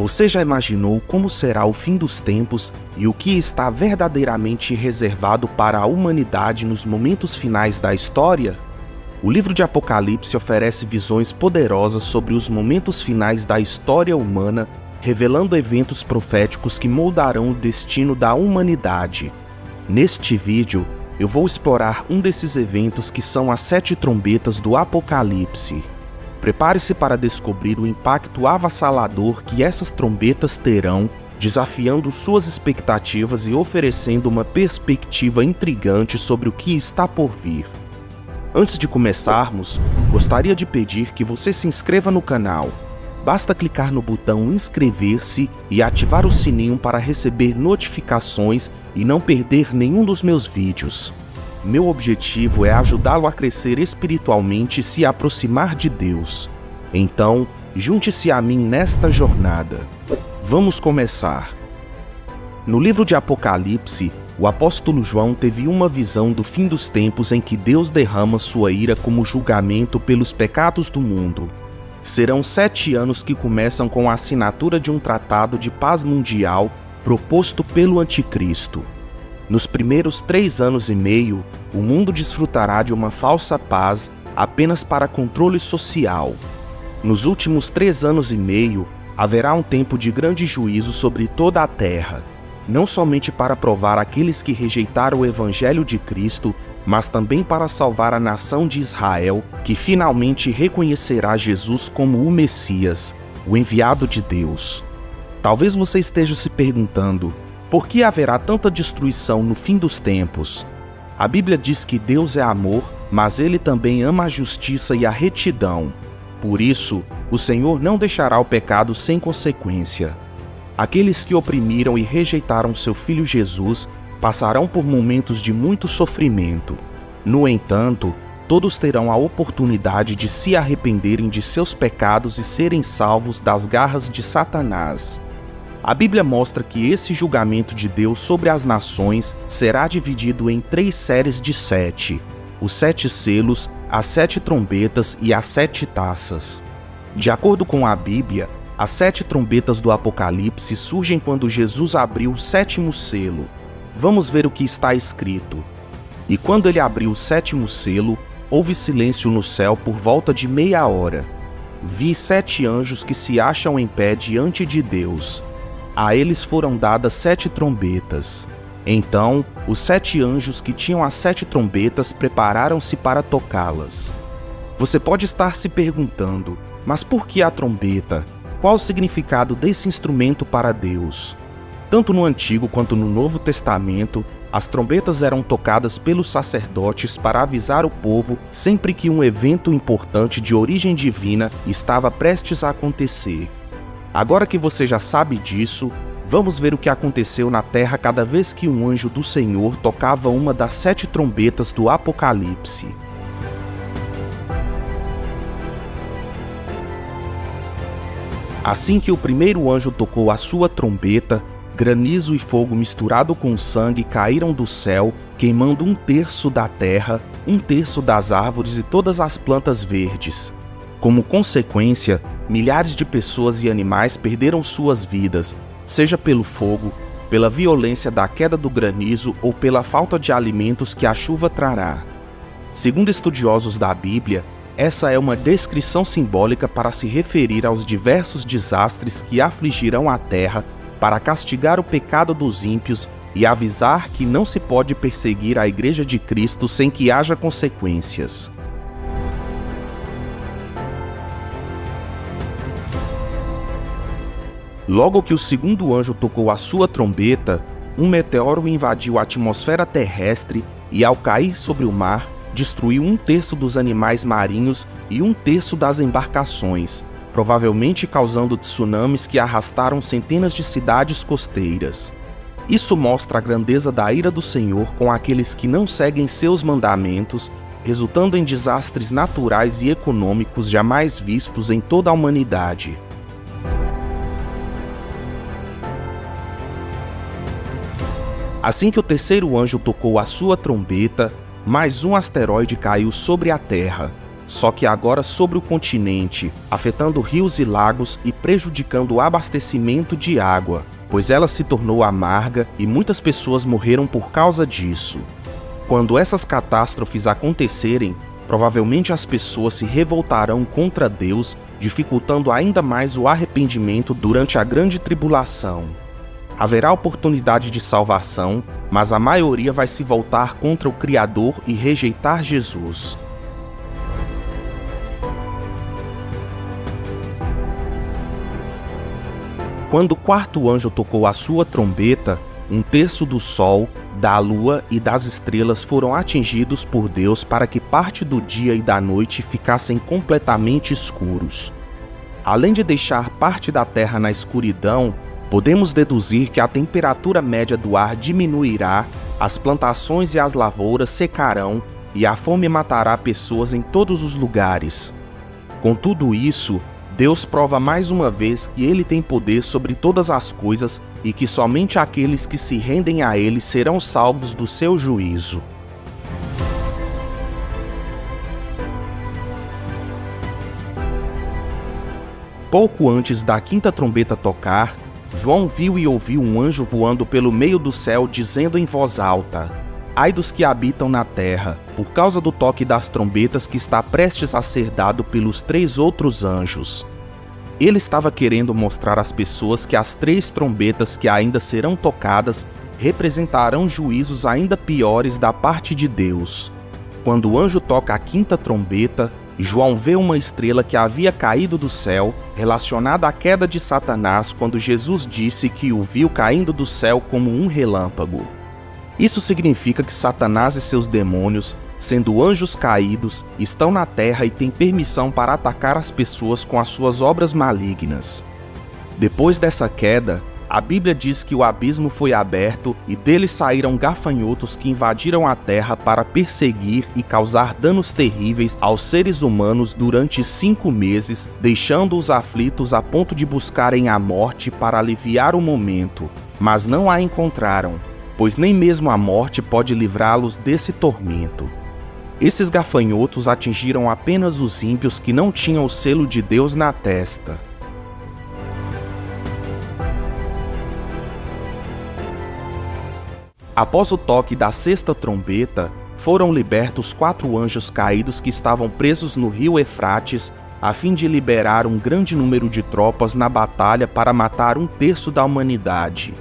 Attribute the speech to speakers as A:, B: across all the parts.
A: Você já imaginou como será o fim dos tempos e o que está verdadeiramente reservado para a humanidade nos momentos finais da história? O livro de Apocalipse oferece visões poderosas sobre os momentos finais da história humana, revelando eventos proféticos que moldarão o destino da humanidade. Neste vídeo, eu vou explorar um desses eventos que são as 7 trombetas do Apocalipse. Prepare-se para descobrir o impacto avassalador que essas trombetas terão, desafiando suas expectativas e oferecendo uma perspectiva intrigante sobre o que está por vir. Antes de começarmos, gostaria de pedir que você se inscreva no canal. Basta clicar no botão inscrever-se e ativar o sininho para receber notificações e não perder nenhum dos meus vídeos. Meu objetivo é ajudá-lo a crescer espiritualmente e se aproximar de Deus. Então, junte-se a mim nesta jornada. Vamos começar. No livro de Apocalipse, o apóstolo João teve uma visão do fim dos tempos em que Deus derrama sua ira como julgamento pelos pecados do mundo. Serão 7 anos que começam com a assinatura de um tratado de paz mundial proposto pelo Anticristo. Nos primeiros 3 anos e meio, o mundo desfrutará de uma falsa paz apenas para controle social. Nos últimos 3 anos e meio, haverá um tempo de grande juízo sobre toda a terra, não somente para provar aqueles que rejeitaram o Evangelho de Cristo, mas também para salvar a nação de Israel, que finalmente reconhecerá Jesus como o Messias, o enviado de Deus. Talvez você esteja se perguntando, por que haverá tanta destruição no fim dos tempos? A Bíblia diz que Deus é amor, mas Ele também ama a justiça e a retidão. Por isso, o Senhor não deixará o pecado sem consequência. Aqueles que oprimiram e rejeitaram seu Filho Jesus passarão por momentos de muito sofrimento. No entanto, todos terão a oportunidade de se arrependerem de seus pecados e serem salvos das garras de Satanás. A Bíblia mostra que esse julgamento de Deus sobre as nações será dividido em 3 séries de 7, os 7 selos, as 7 trombetas e as 7 taças. De acordo com a Bíblia, as 7 trombetas do Apocalipse surgem quando Jesus abriu o 7º selo. Vamos ver o que está escrito. E quando ele abriu o 7º selo, houve silêncio no céu por volta de meia hora. Vi 7 anjos que se acham em pé diante de Deus. A eles foram dadas 7 trombetas. Então, os 7 anjos que tinham as 7 trombetas prepararam-se para tocá-las. Você pode estar se perguntando, mas por que a trombeta? Qual o significado desse instrumento para Deus? Tanto no Antigo quanto no Novo Testamento, as trombetas eram tocadas pelos sacerdotes para avisar o povo sempre que um evento importante de origem divina estava prestes a acontecer. Agora que você já sabe disso, vamos ver o que aconteceu na terra cada vez que um anjo do Senhor tocava uma das 7 trombetas do Apocalipse. Assim que o primeiro anjo tocou a sua trombeta, granizo e fogo misturado com sangue caíram do céu, queimando 1/3 da terra, 1/3 das árvores e todas as plantas verdes. Como consequência, milhares de pessoas e animais perderam suas vidas, seja pelo fogo, pela violência da queda do granizo ou pela falta de alimentos que a chuva trará. Segundo estudiosos da Bíblia, essa é uma descrição simbólica para se referir aos diversos desastres que afligirão a terra para castigar o pecado dos ímpios e avisar que não se pode perseguir a Igreja de Cristo sem que haja consequências. Logo que o segundo anjo tocou a sua trombeta, um meteoro invadiu a atmosfera terrestre e, ao cair sobre o mar, destruiu 1/3 dos animais marinhos e 1/3 das embarcações, provavelmente causando tsunamis que arrastaram centenas de cidades costeiras. Isso mostra a grandeza da ira do Senhor com aqueles que não seguem seus mandamentos, resultando em desastres naturais e econômicos jamais vistos em toda a humanidade. Assim que o terceiro anjo tocou a sua trombeta, mais um asteroide caiu sobre a Terra. só que agora sobre o continente, afetando rios e lagos e prejudicando o abastecimento de água, pois ela se tornou amarga e muitas pessoas morreram por causa disso. Quando essas catástrofes acontecerem, provavelmente as pessoas se revoltarão contra Deus, dificultando ainda mais o arrependimento durante a grande tribulação. Haverá oportunidade de salvação, mas a maioria vai se voltar contra o Criador e rejeitar Jesus. Quando o quarto anjo tocou a sua trombeta, um terço do sol, da lua e das estrelas foram atingidos por Deus para que parte do dia e da noite ficassem completamente escuros. Além de deixar parte da terra na escuridão, podemos deduzir que a temperatura média do ar diminuirá, as plantações e as lavouras secarão e a fome matará pessoas em todos os lugares. Com tudo isso, Deus prova mais uma vez que Ele tem poder sobre todas as coisas e que somente aqueles que se rendem a Ele serão salvos do seu juízo. Pouco antes da quinta trombeta tocar, João viu e ouviu um anjo voando pelo meio do céu, dizendo em voz alta: Ai dos que habitam na terra, por causa do toque das trombetas que está prestes a ser dado pelos 3 outros anjos. Ele estava querendo mostrar às pessoas que as 3 trombetas que ainda serão tocadas representarão juízos ainda piores da parte de Deus. Quando o anjo toca a quinta trombeta, João vê uma estrela que havia caído do céu, relacionada à queda de Satanás, quando Jesus disse que o viu caindo do céu como um relâmpago. Isso significa que Satanás e seus demônios, sendo anjos caídos, estão na terra e têm permissão para atacar as pessoas com as suas obras malignas. Depois dessa queda, a Bíblia diz que o abismo foi aberto e dele saíram gafanhotos que invadiram a terra para perseguir e causar danos terríveis aos seres humanos durante 5 meses, deixando-os aflitos a ponto de buscarem a morte para aliviar o momento, mas não a encontraram, pois nem mesmo a morte pode livrá-los desse tormento. Esses gafanhotos atingiram apenas os ímpios que não tinham o selo de Deus na testa. Após o toque da sexta trombeta, foram libertos 4 anjos caídos que estavam presos no rio Eufrates, a fim de liberar um grande número de tropas na batalha para matar 1/3 da humanidade.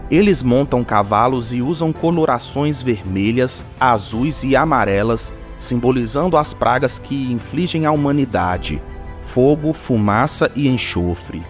A: Eles montam cavalos e usam colorações vermelhas, azuis e amarelas, simbolizando as pragas que infligem à humanidade: fogo, fumaça e enxofre.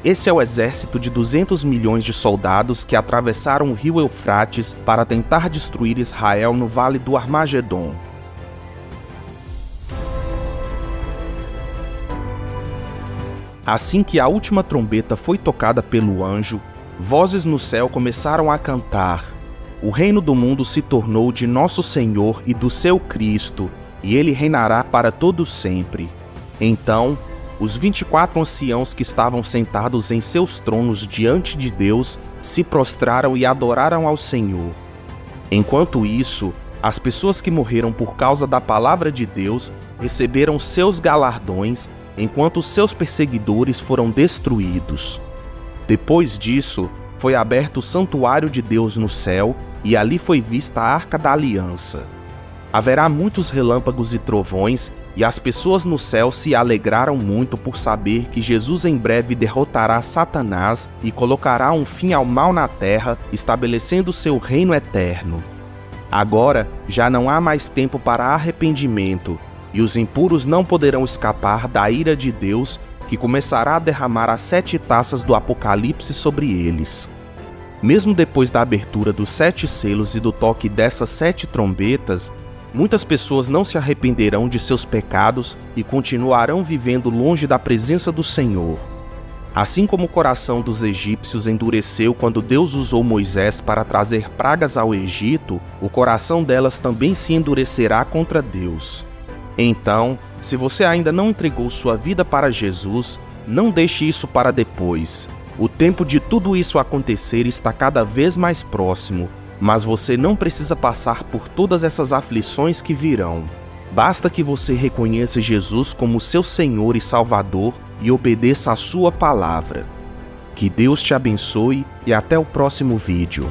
A: Esse é o exército de 200 milhões de soldados que atravessaram o rio Eufrates para tentar destruir Israel no Vale do Armagedon. Assim que a última trombeta foi tocada pelo anjo, vozes no céu começaram a cantar: O reino do mundo se tornou de nosso Senhor e do seu Cristo, e ele reinará para todo sempre. Então, os 24 anciãos que estavam sentados em seus tronos diante de Deus se prostraram e adoraram ao Senhor. Enquanto isso, as pessoas que morreram por causa da palavra de Deus receberam seus galardões, enquanto seus perseguidores foram destruídos. Depois disso, foi aberto o santuário de Deus no céu, e ali foi vista a Arca da Aliança. Haverá muitos relâmpagos e trovões, e as pessoas no céu se alegraram muito por saber que Jesus em breve derrotará Satanás e colocará um fim ao mal na terra, estabelecendo seu reino eterno. Agora já não há mais tempo para arrependimento, e os impuros não poderão escapar da ira de Deus, que começará a derramar as 7 taças do Apocalipse sobre eles. Mesmo depois da abertura dos 7 selos e do toque dessas 7 trombetas, muitas pessoas não se arrependerão de seus pecados e continuarão vivendo longe da presença do Senhor. Assim como o coração dos egípcios endureceu quando Deus usou Moisés para trazer pragas ao Egito, o coração delas também se endurecerá contra Deus. Então, se você ainda não entregou sua vida para Jesus, não deixe isso para depois. O tempo de tudo isso acontecer está cada vez mais próximo, mas você não precisa passar por todas essas aflições que virão. Basta que você reconheça Jesus como seu Senhor e Salvador e obedeça a sua palavra. Que Deus te abençoe e até o próximo vídeo.